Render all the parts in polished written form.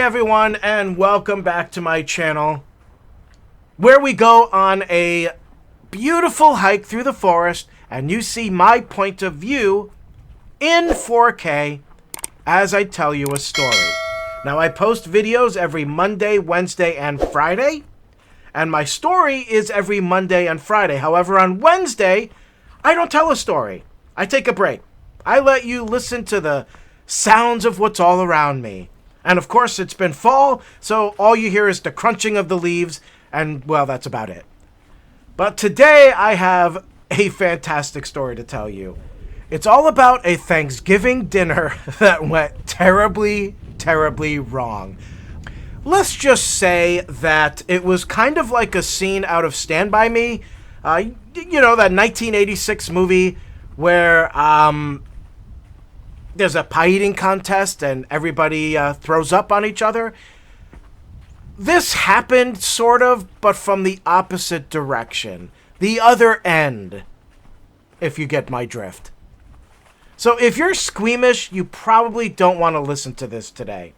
everyone, and welcome back to my channel, where we go on a beautiful hike through the forest, and you see my point of view in 4K as I tell you a story. Now, I post videos every Monday, Wednesday, and Friday, and my story is every Monday and Friday. However, on Wednesday, I don't tell a story. I take a break. I let you listen to the sounds of what's all around me. And of course, it's been fall, so all you hear is the crunching of the leaves, and, well, that's about it. But today, I have a fantastic story to tell you. It's all about a Thanksgiving dinner that went terribly, terribly wrong. Let's just say that it was kind of like a scene out of Stand By Me. You know, that 1986 movie where, there's a pie eating contest and everybody throws up on each other. This happened, sort of, but from the opposite direction. The other end, if you get my drift. So if you're squeamish, you probably don't want to listen to this today.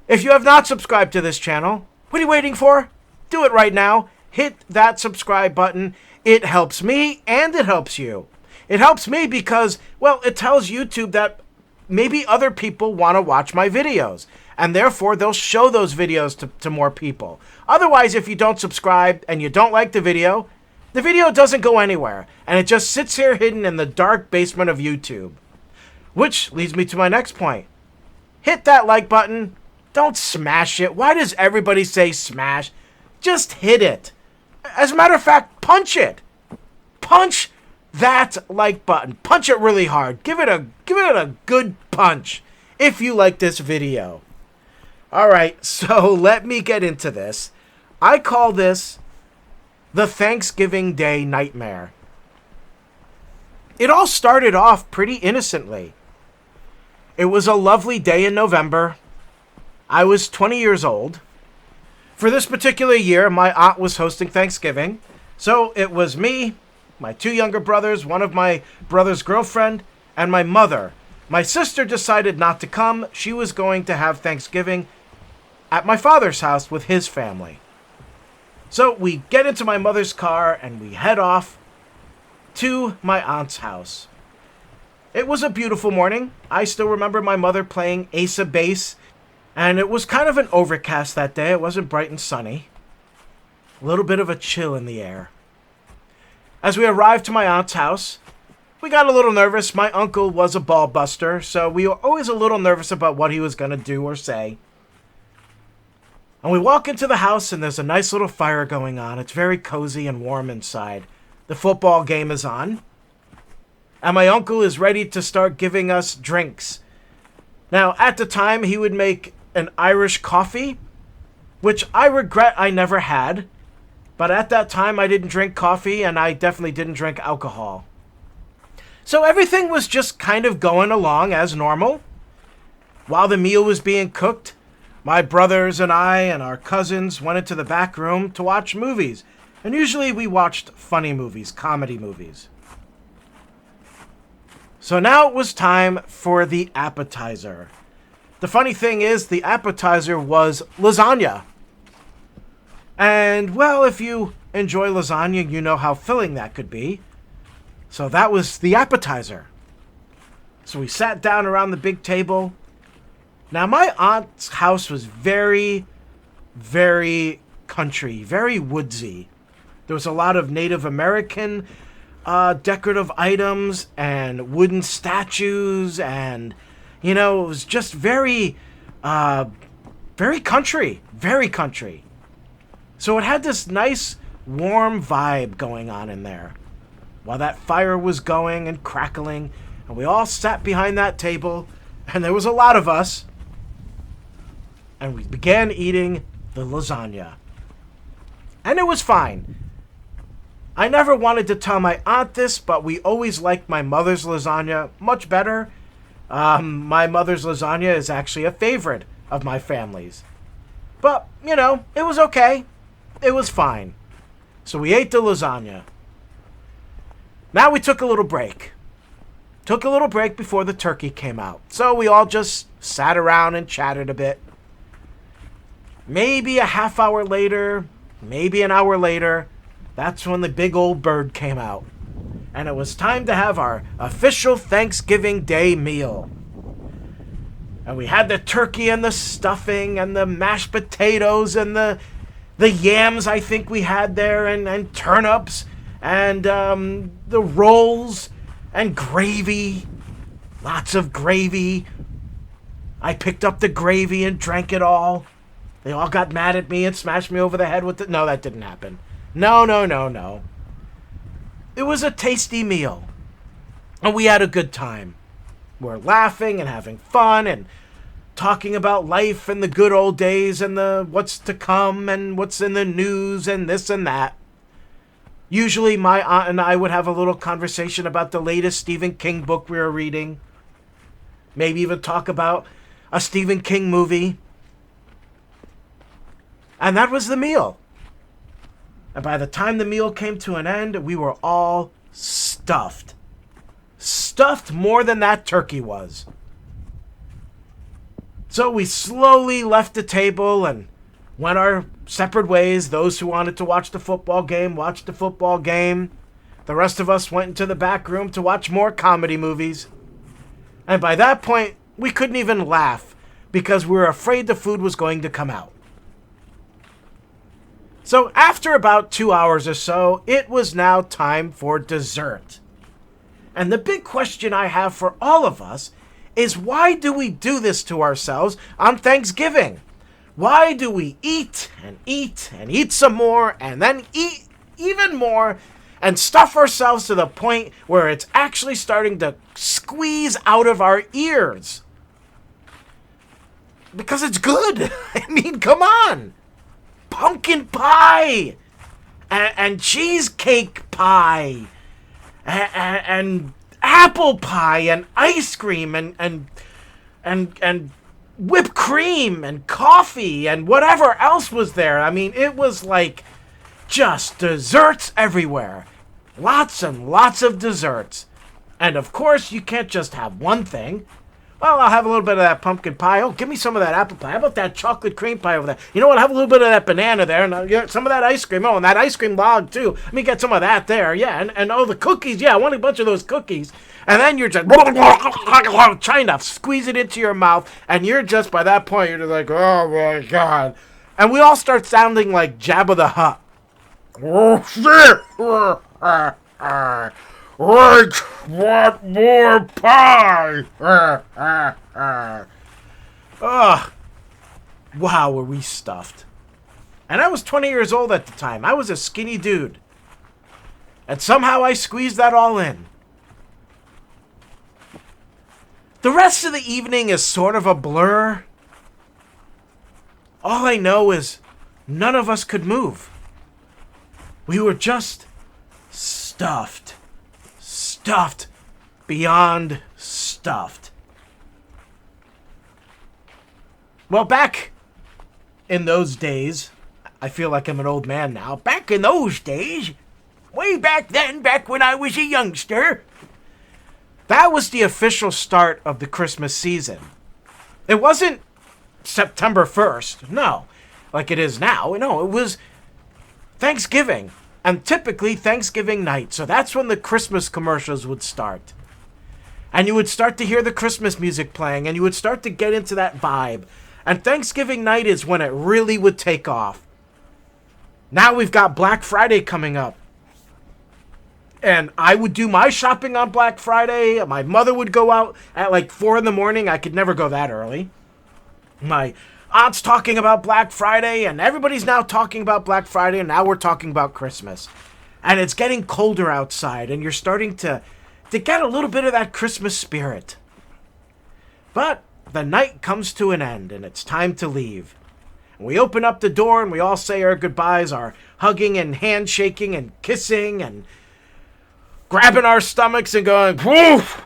If you have not subscribed to this channel, what are you waiting for? Do it right now. Hit that subscribe button. It helps me and it helps you. It helps me because, well, it tells YouTube that maybe other people want to watch my videos, and therefore they'll show those videos to more people. Otherwise, if you don't subscribe and you don't like the video doesn't go anywhere, and it just sits here hidden in the dark basement of YouTube. Which leads me to my next point. Hit that like button. Don't smash it. Why does everybody say smash? Just hit it. As a matter of fact, punch it. Punch that like button. Punch it really hard. Give it a good punch if you like this video. Alright, so let me get into this. I call this the Thanksgiving Day Nightmare. It all started off pretty innocently. It was a lovely day in November. I was 20 years old. For this particular year, my aunt was hosting Thanksgiving, so it was me, my two younger brothers, one of my brother's girlfriend, and my mother. My sister decided not to come. She was going to have Thanksgiving at my father's house with his family. So we get into my mother's car and we head off to my aunt's house. It was a beautiful morning. I still remember my mother playing Ace of Base, and it was kind of an overcast that day. It wasn't bright and sunny. A little bit of a chill in the air. As we arrived to my aunt's house, we got a little nervous. My uncle was a ball buster, so we were always a little nervous about what he was going to do or say. And we walk into the house, and there's a nice little fire going on. It's very cozy and warm inside. The football game is on. And my uncle is ready to start giving us drinks. Now, at the time, he would make an Irish coffee, which I regret I never had. But at that time, I didn't drink coffee, and I definitely didn't drink alcohol. So everything was just kind of going along as normal. While the meal was being cooked, my brothers and I and our cousins went into the back room to watch movies. And usually we watched funny movies, comedy movies. So now it was time for the appetizer. The funny thing is, the appetizer was lasagna. And, well, if you enjoy lasagna, you know how filling that could be. So that was the appetizer. So we sat down around the big table. Now, my aunt's house was very, very country, very woodsy. There was a lot of Native American decorative items and wooden statues, and, you know, it was just very country, very country. So it had this nice, warm vibe going on in there. While that fire was going and crackling, and we all sat behind that table, and there was a lot of us, and we began eating the lasagna. And it was fine. I never wanted to tell my aunt this, but we always liked my mother's lasagna much better. My mother's lasagna is actually a favorite of my family's. But, you know, it was okay. It was fine. So we ate the lasagna. Now we took a little break. Took a little break before the turkey came out. So we all just sat around and chatted a bit. maybe a half hour later, maybe an hour later, that's when the big old bird came out. And it was time to have our official Thanksgiving Day meal. And we had the turkey and the stuffing and the mashed potatoes and the yams I think we had there and turnips and the rolls and gravy. Lots of gravy. I picked up the gravy and drank it all. They all got mad at me and smashed me over the head with it. No, that didn't happen. No. It was a tasty meal. And we had a good time. We're laughing and having fun and talking about life and the good old days and the what's to come and what's in the news and this and that. Usually my aunt and I would have a little conversation about the latest Stephen King book we were reading. Maybe even talk about a Stephen King movie. And that was the meal. And by the time the meal came to an end, we were all stuffed. Stuffed more than that turkey was. So we slowly left the table and went our separate ways. Those who wanted to watch the football game watched the football game. The rest of us went into the back room to watch more comedy movies. And by that point, we couldn't even laugh because we were afraid the food was going to come out. So after about 2 hours or so, it was now time for dessert. And the big question I have for all of us is, why do we do this to ourselves on Thanksgiving? Why do we eat and eat and eat some more and then eat even more and stuff ourselves to the point where it's actually starting to squeeze out of our ears? Because it's good. I mean, come on. Pumpkin pie and cheesecake pie and apple pie and ice cream and whipped cream and coffee and whatever else was there. I mean, it was like just desserts everywhere. Lots and lots of desserts. And of course, you can't just have one thing. Well, I'll have a little bit of that pumpkin pie. Oh, give me some of that apple pie. How about that chocolate cream pie over there? You know what? I'll have a little bit of that banana there, and I'll get some of that ice cream. Oh, and that ice cream log, too. Let me get some of that there. Yeah, and oh, the cookies. Yeah, I want a bunch of those cookies. And then you're just trying to squeeze it into your mouth, and you're just, by that point, you're just like, oh, my God. And we all start sounding like Jabba the Hutt. Oh, shit! I want more pie! Ugh. Wow, were we stuffed. And I was 20 years old at the time. I was a skinny dude. And somehow I squeezed that all in. The rest of the evening is sort of a blur. All I know is none of us could move. We were just stuffed. Stuffed beyond stuffed. Well, back in those days, I feel like I'm an old man now. Back in those days, way back then, back when I was a youngster, that was the official start of the Christmas season. It wasn't September 1st, no, like it is now. No, it was Thanksgiving. And typically Thanksgiving night. So that's when the Christmas commercials would start. And you would start to hear the Christmas music playing. And you would start to get into that vibe. And Thanksgiving night is when it really would take off. Now we've got Black Friday coming up. And I would do my shopping on Black Friday. My mother would go out at like 4 a.m. I could never go that early. My aunt's talking about Black Friday, and everybody's now talking about Black Friday, and now we're talking about Christmas. And it's getting colder outside, and you're starting to get a little bit of that Christmas spirit. But the night comes to an end, and it's time to leave. And we open up the door, and we all say our goodbyes, our hugging and handshaking and kissing and grabbing our stomachs and going, woof!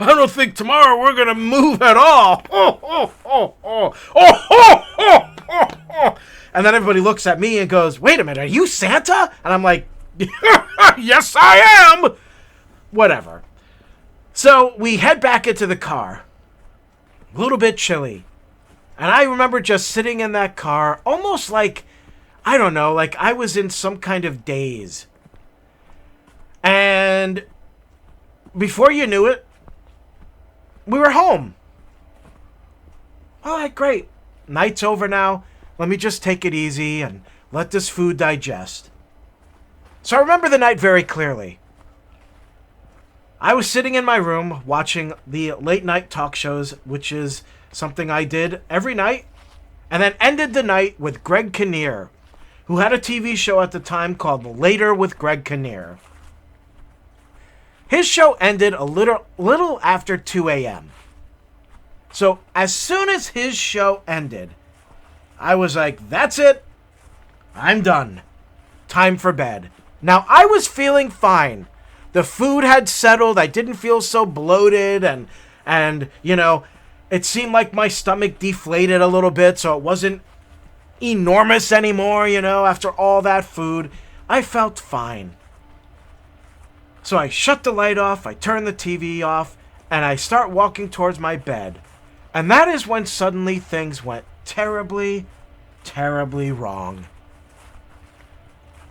I don't think tomorrow we're going to move at all. And then everybody looks at me and goes, wait a minute, are you Santa? And I'm like, yes, I am. Whatever. So we head back into the car. A little bit chilly. And I remember just sitting in that car, almost like, I don't know, like I was in some kind of daze. And before you knew it, we were home. All right, great. Night's over now. Let me just take it easy and let this food digest. So I remember the night very clearly. I was sitting in my room watching the late night talk shows, which is something I did every night, and then ended the night with Greg Kinnear, who had a TV show at the time called Later with Greg Kinnear. His show ended a little after 2 a.m. So as soon as his show ended, I was like, that's it. I'm done. Time for bed. Now, I was feeling fine. The food had settled. I didn't feel so bloated and you know, it seemed like my stomach deflated a little bit, so it wasn't enormous anymore, you know, after all that food. I felt fine. So I shut the light off, I turned the TV off, and I start walking towards my bed. And that is when suddenly things went terribly, terribly wrong.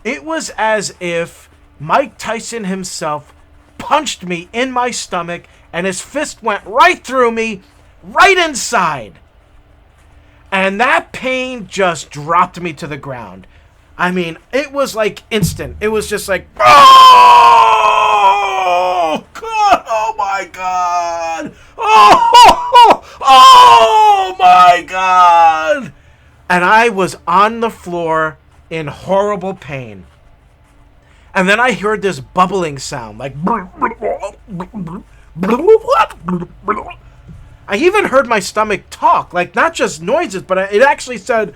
It was as if Mike Tyson himself punched me in my stomach and his fist went right through me, right inside. And that pain just dropped me to the ground. I mean, it was like instant. It was just like, oh, God, oh my God, oh my God. And I was on the floor in horrible pain. And then I heard this bubbling sound, like, I even heard my stomach talk, like not just noises, but it actually said,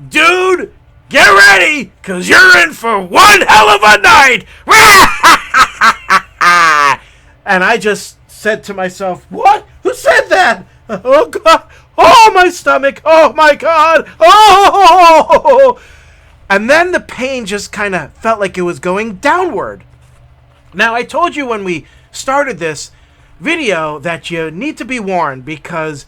dude, get ready, because you're in for one hell of a night. And I just said to myself, what? Who said that? Oh, God. Oh, my stomach. Oh, my God. Oh. And then the pain just kind of felt like it was going downward. Now, I told you when we started this video that you need to be warned because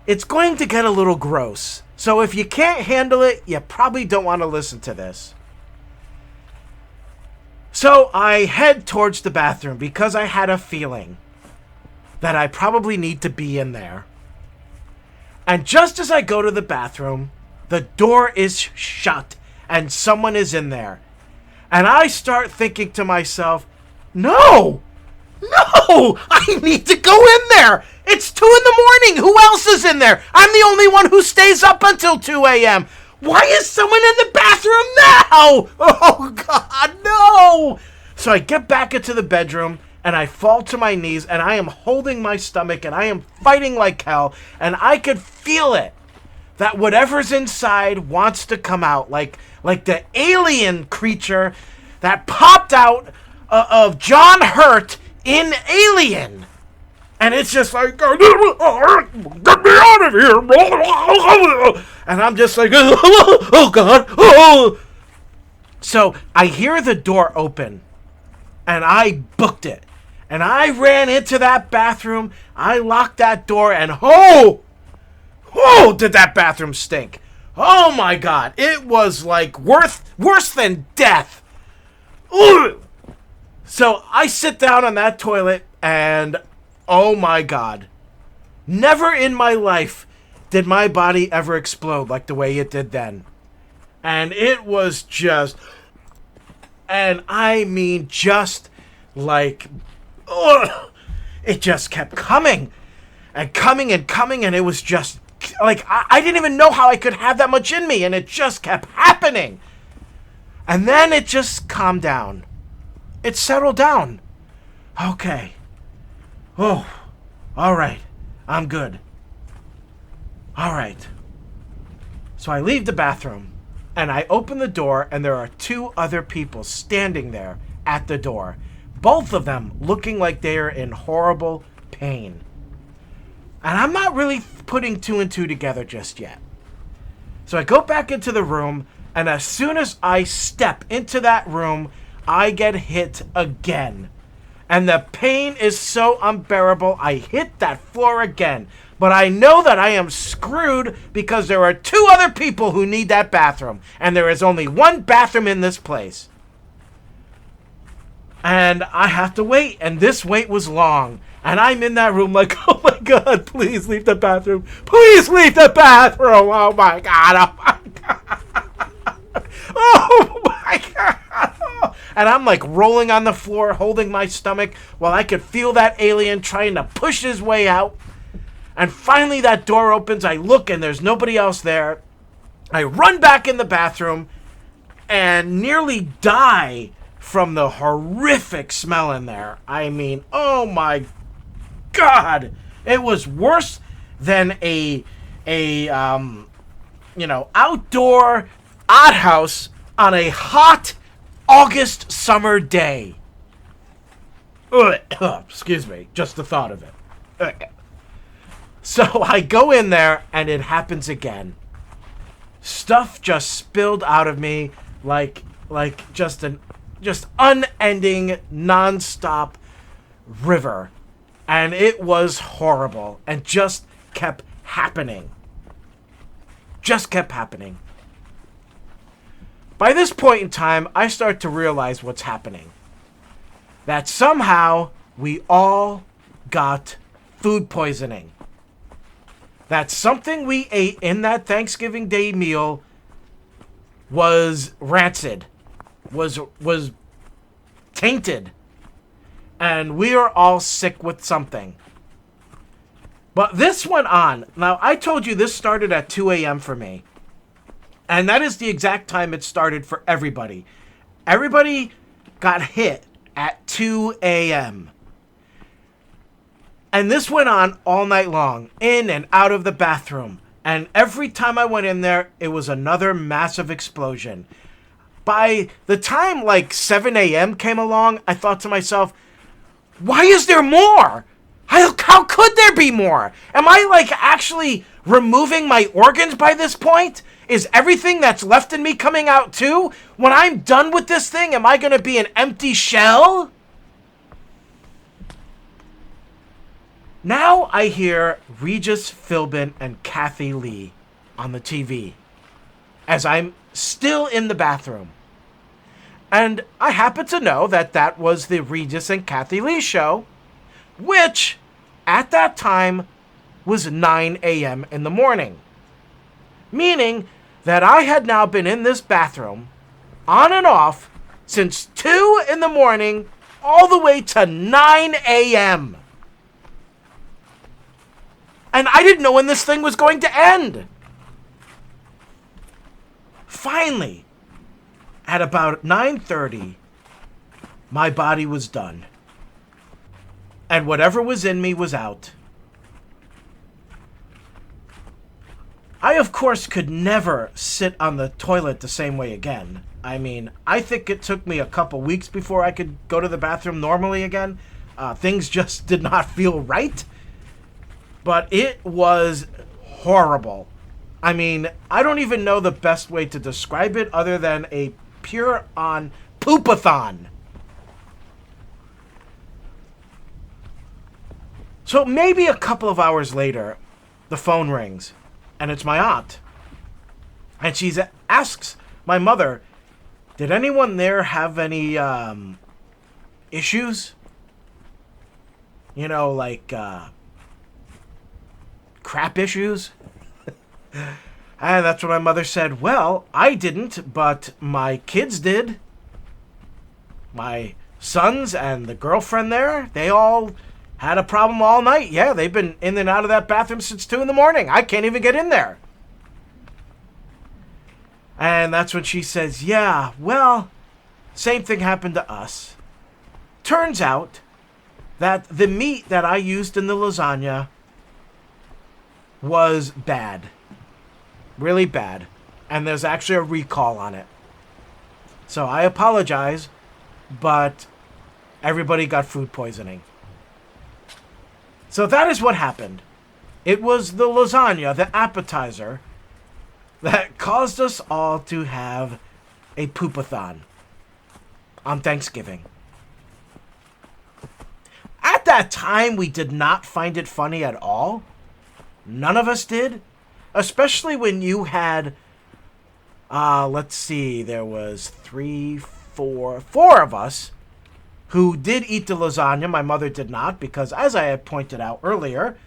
it's going to get a little gross. So if you can't handle it, you probably don't want to listen to this. So I head towards the bathroom because I had a feeling that I probably need to be in there. And just as I go to the bathroom, the door is shut and someone is in there. And I start thinking to myself, no, I need to go in there. It's 2 a.m. Who else is in there? I'm the only one who stays up until 2 a.m. Why is someone in the bathroom now? Oh, God, no. So I get back into the bedroom and I fall to my knees and I am holding my stomach and I am fighting like hell. And I could feel it. That whatever's inside wants to come out, like the alien creature that popped out of John Hurt in Alien. And it's just like, get me out of here. And I'm just like, oh, God. Oh. So I hear the door open and I booked it. And I ran into that bathroom. I locked that door and did that bathroom stink. Oh my God. It was like worse than death. Ugh. So I sit down on that toilet and oh my God. Never in my life did my body ever explode like the way it did then. And it was just, and I mean just like, it just kept coming and coming and coming, and it was just like, I didn't even know how I could have that much in me, and it just kept happening. And then it just calmed down. It settled down. Okay. Oh, all right. I'm good. All right. So I leave the bathroom, and I open the door, and there are 2 other people standing there at the door. Both of them looking like they are in horrible pain. And I'm not really putting 2 and 2 together just yet. So I go back into the room, and as soon as I step into that room, I get hit again. And the pain is so unbearable, I hit that floor again. But I know that I am screwed because there are 2 other people who need that bathroom. And there is only 1 bathroom in this place. And I have to wait. And this wait was long. And I'm in that room like, oh my God, please leave the bathroom. Please leave the bathroom. Oh my God. Oh my God. Oh my God. And I'm like rolling on the floor, holding my stomach while I could feel that alien trying to push his way out. And finally that door opens. I look and there's nobody else there. I run back in the bathroom and nearly die from the horrific smell in there. I mean, oh my God. It was worse than a outdoor outhouse on a hot August summer day. Excuse me, just the thought of it. So I go in there and it happens again. Stuff just spilled out of me like just unending, non-stop river. And it was horrible and just kept happening. Just kept happening. By this point in time, I start to realize what's happening. That somehow we all got food poisoning. That something we ate in that Thanksgiving Day meal was rancid, was tainted, and we are all sick with something. But this went on. Now, I told you this started at 2 a.m. for me, and that is the exact time it started for everybody. Everybody got hit at 2 a.m. And this went on all night long, in and out of the bathroom. And every time I went in there, it was another massive explosion. By the time 7 a.m. came along, I thought to myself, why is there more? How could there be more? Am I actually removing my organs by this point? Is everything that's left in me coming out too? When I'm done with this thing, am I going to be an empty shell? Now I hear Regis Philbin and Kathy Lee on the TV as I'm still in the bathroom. And I happen to know that that was the Regis and Kathy Lee show, which at that time was 9 a.m. in the morning. Meaning that I had now been in this bathroom on and off since 2 in the morning all the way to 9 a.m. And I didn't know when this thing was going to end. Finally, at about 9:30, my body was done. And whatever was in me was out. I, of course, could never sit on the toilet the same way again. I mean, I think it took me a couple weeks before I could go to the bathroom normally again. Things just did not feel right. But it was horrible. I mean, I don't even know the best way to describe it other than a pure-on poopathon. So maybe a couple of hours later, the phone rings, and it's my aunt. And she asks my mother, did anyone there have any issues? You know, crap issues? And that's when my mother said, well, I didn't, but my kids did. My sons and the girlfriend there, they all had a problem all night. Yeah, they've been in and out of that bathroom since 2 in the morning. I can't even get in there. And that's when she says, yeah, well, same thing happened to us. Turns out that the meat that I used in the lasagna was bad. Really bad. And there's actually a recall on it. So I apologize, but everybody got food poisoning. So that is what happened. It was the lasagna, the appetizer, that caused us all to have a poopathon on Thanksgiving. that time, we did not find it funny at all. None of us did. Especially when you had, let's see, there was four of us who did eat the lasagna. My mother did not, because as I had pointed out earlier,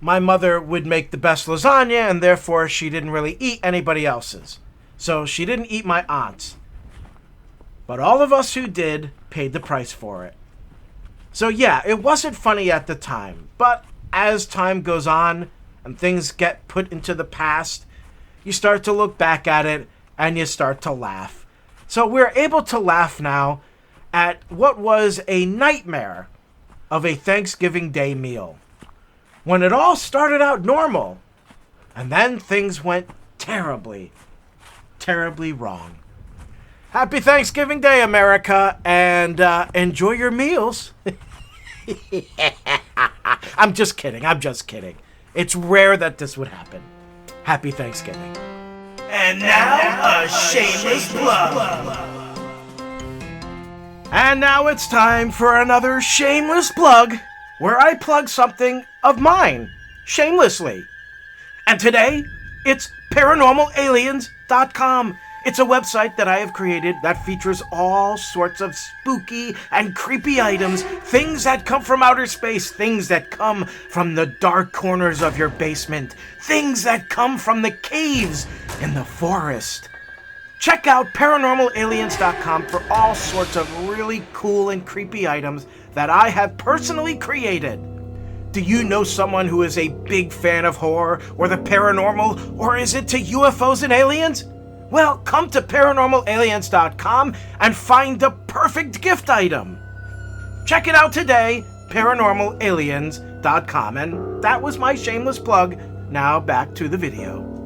my mother would make the best lasagna, and therefore she didn't really eat anybody else's. So she didn't eat my aunt's. But all of us who did paid the price for it. So yeah, it wasn't funny at the time. But as time goes on and things get put into the past, you start to look back at it and you start to laugh. So we're able to laugh now at what was a nightmare of a Thanksgiving Day meal, when it all started out normal, and then things went terribly, terribly wrong. Happy Thanksgiving Day, America, and enjoy your meals. I'm just kidding. It's rare that this would happen. Happy Thanksgiving. And now, a shameless plug. And now it's time for another shameless plug, where I plug something of mine, shamelessly. And today, it's paranormalaliens.com. It's a website that I have created that features all sorts of spooky and creepy items, things that come from outer space, things that come from the dark corners of your basement, things that come from the caves in the forest. Check out paranormalaliens.com for all sorts of really cool and creepy items that I have personally created. Do you know someone who is a big fan of horror or the paranormal, or is it to UFOs and aliens? Well, come to paranormalaliens.com and find the perfect gift item. Check it out today, paranormalaliens.com. And that was my shameless plug. Now back to the video.